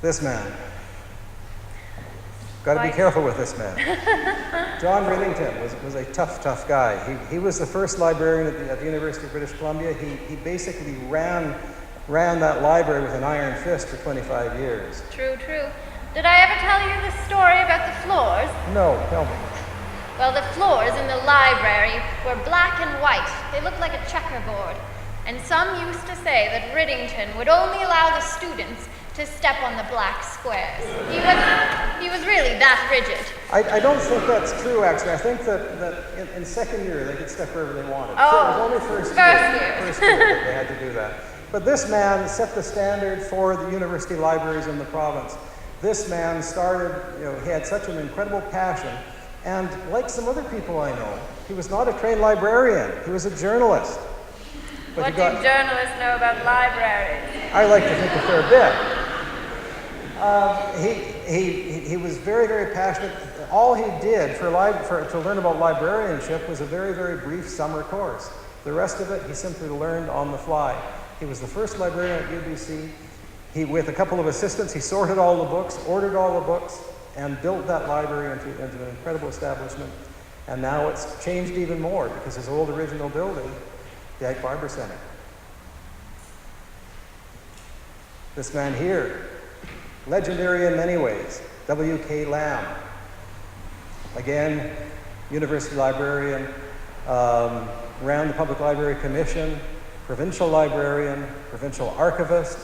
This man. Got to be careful with this man. John Riddington was a tough guy. He was the first librarian at the University of British Columbia. He basically ran that library with an iron fist for 25 years. True. Did I ever tell you the story about the floors? No, tell me. Well, the floors in the library were black and white. They looked like a checkerboard. And some used to say that Riddington would only allow the students to step on the black squares. He was really that rigid. I don't think that's true, actually. I think that in second year they could step wherever they wanted. Oh, so it was only first year that they had to do that. But this man set the standard for the university libraries in the province. This man started, he had such an incredible passion. And like some other people I know, he was not a trained librarian. He was a journalist. But what do journalists know about libraries? I like to think a fair bit. He was very passionate. All he did to learn about librarianship was a very brief summer course. The rest of it, he simply learned on the fly. He was the first librarian at UBC. With a couple of assistants, he sorted all the books, ordered all the books, and built that library into an incredible establishment. And now it's changed even more because his old original building, the Ike Barber Center. This man here, legendary in many ways, W.K. Lamb. Again, university librarian, ran the Public Library Commission, provincial librarian, provincial archivist,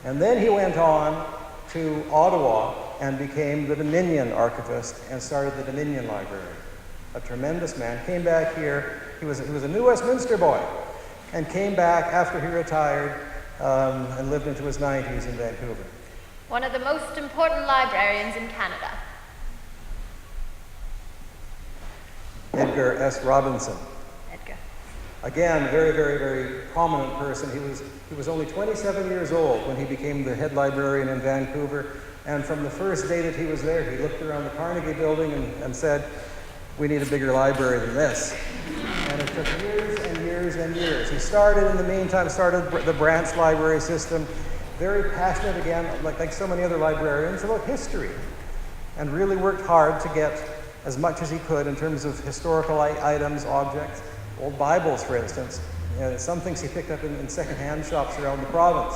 and then he went on to Ottawa and became the Dominion archivist and started the Dominion Library. A tremendous man. Came back here. He was a New Westminster boy and came back after he retired and lived into his 90s in Vancouver. One of the most important librarians in Canada. Edgar S. Robinson. Edgar. Again, very prominent person. He was only 27 years old when he became the head librarian in Vancouver. And from the first day that he was there, he looked around the Carnegie building and said, "We need a bigger library than this." And it took years and years and years. He started, in the meantime, the branch library system. Very passionate, again, like so many other librarians, about history. And really worked hard to get as much as he could in terms of historical items, objects, old Bibles, for instance. Some things he picked up in second-hand shops around the province,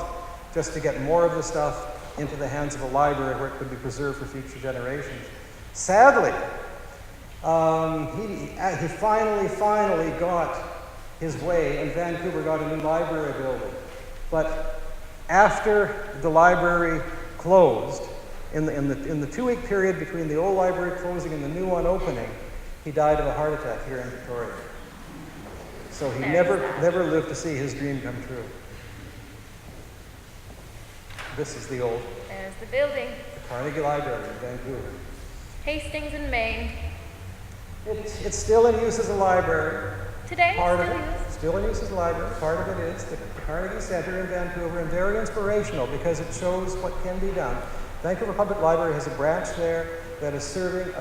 just to get more of the stuff into the hands of a library where it could be preserved for future generations. Sadly, he finally got his way, and Vancouver got a new library building. But after the library closed, in the 2-week period between the old library closing and the new one opening, he died of a heart attack here in Victoria. So he never lived to see his dream come true. This is the old. There's the building. The Carnegie Library in Vancouver. Hastings in Maine. It's still in use as a library. Today, part of it still in use as a library. Part of it is the Carnegie Center in Vancouver, and very inspirational because it shows what can be done. Vancouver Public Library has a branch there that is serving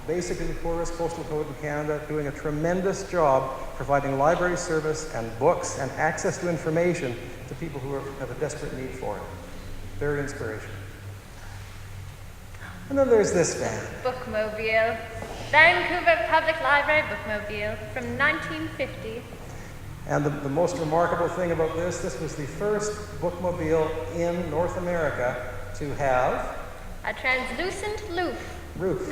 basically the poorest postal code in Canada, doing a tremendous job providing library service and books and access to information to people who have a desperate need for it. Very inspirational. And then there's this van. Bookmobile. Vancouver Public Library Bookmobile from 1950. And the most remarkable thing about this was the first bookmobile in North America to have a translucent roof.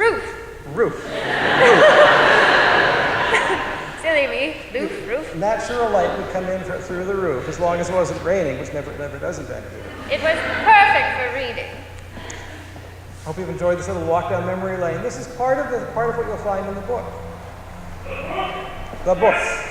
Silly me. Roof. Natural light would come in through the roof as long as it wasn't raining, which never does in Vancouver. It was perfect for reading. Hope you've enjoyed this little walk down memory lane. This is part of what you'll find in the book. The book.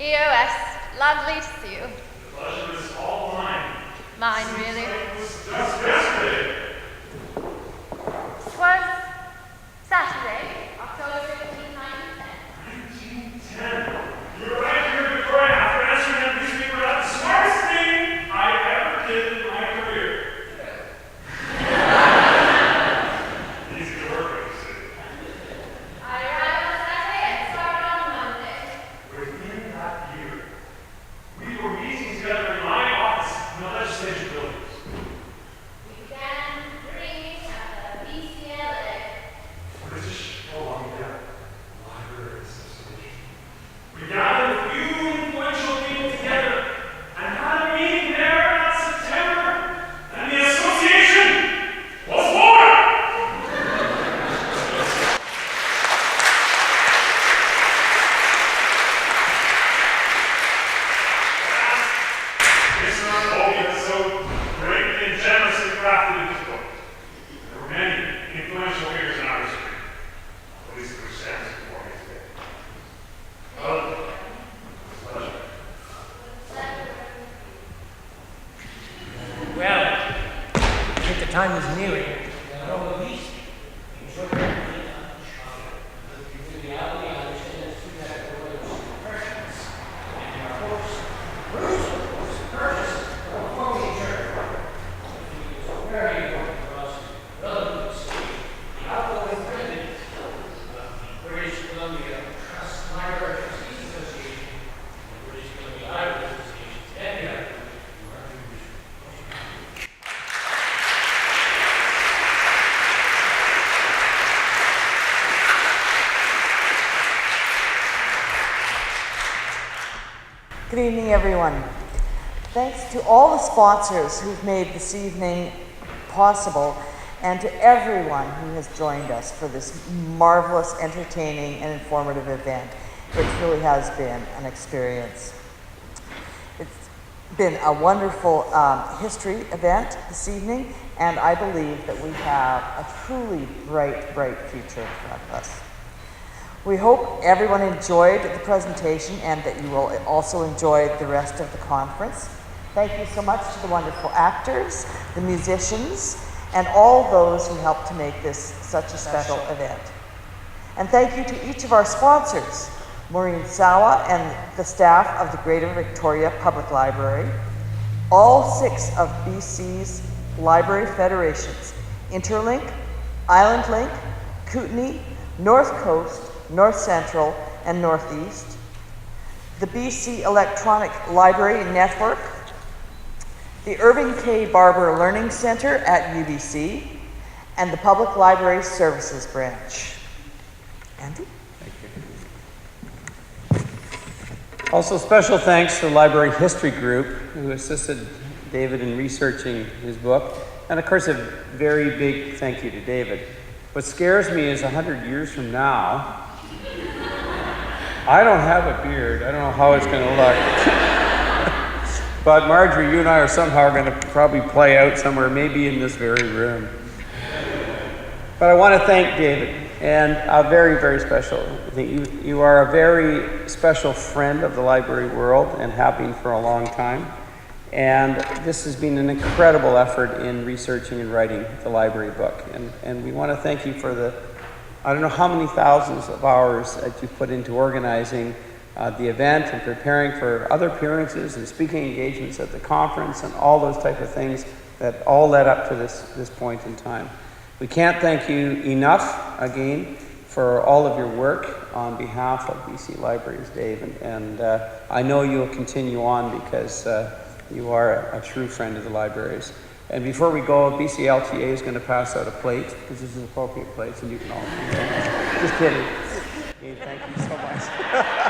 EOS, lovely to see you. Pleasure to time is nearing. Not only these enjoy the reality, I understand that students have to go those impressions. And our course, purchase before we adjourn. It was very important for us relative to the outgoing president of the British Columbia Library Trustees Association, the British Columbia Library Association, and the Good evening, everyone. Thanks to all the sponsors who've made this evening possible, and to everyone who has joined us for this marvelous, entertaining, and informative event. It truly has been an experience. It's been a wonderful history event this evening, and I believe that we have a truly bright, bright future in front of us. We hope everyone enjoyed the presentation and that you will also enjoy the rest of the conference. Thank you so much to the wonderful actors, the musicians, and all those who helped to make this such a special event. And thank you to each of our sponsors, Maureen Sawa and the staff of the Greater Victoria Public Library, all 6 of BC's library federations, Interlink, Island Link, Kootenay, North Coast, North Central, and Northeast, the BC Electronic Library Network, the Irving K. Barber Learning Center at UBC, and the Public Library Services Branch. Andy? Thank you. Also, special thanks to the Library History Group, who assisted David in researching his book. And of course, a very big thank you to David. What scares me is 100 years from now, I don't have a beard. I don't know how it's going to look. But Marjorie, you and I are somehow going to probably play out somewhere, maybe in this very room. But I want to thank David, and a very, very special. I think you are a very special friend of the library world and have been for a long time. And this has been an incredible effort in researching and writing the library book. And we want to thank you for the, I don't know how many thousands of hours that you put into organizing the event and preparing for other appearances and speaking engagements at the conference and all those type of things that all led up to this point in time. We can't thank you enough, again, for all of your work on behalf of BC Libraries, Dave. And I know you'll continue on because you are a true friend of the libraries. And before we go, BC LTA is going to pass out a plate, because this is an appropriate place, and you can all. Just kidding. Okay, thank you so much.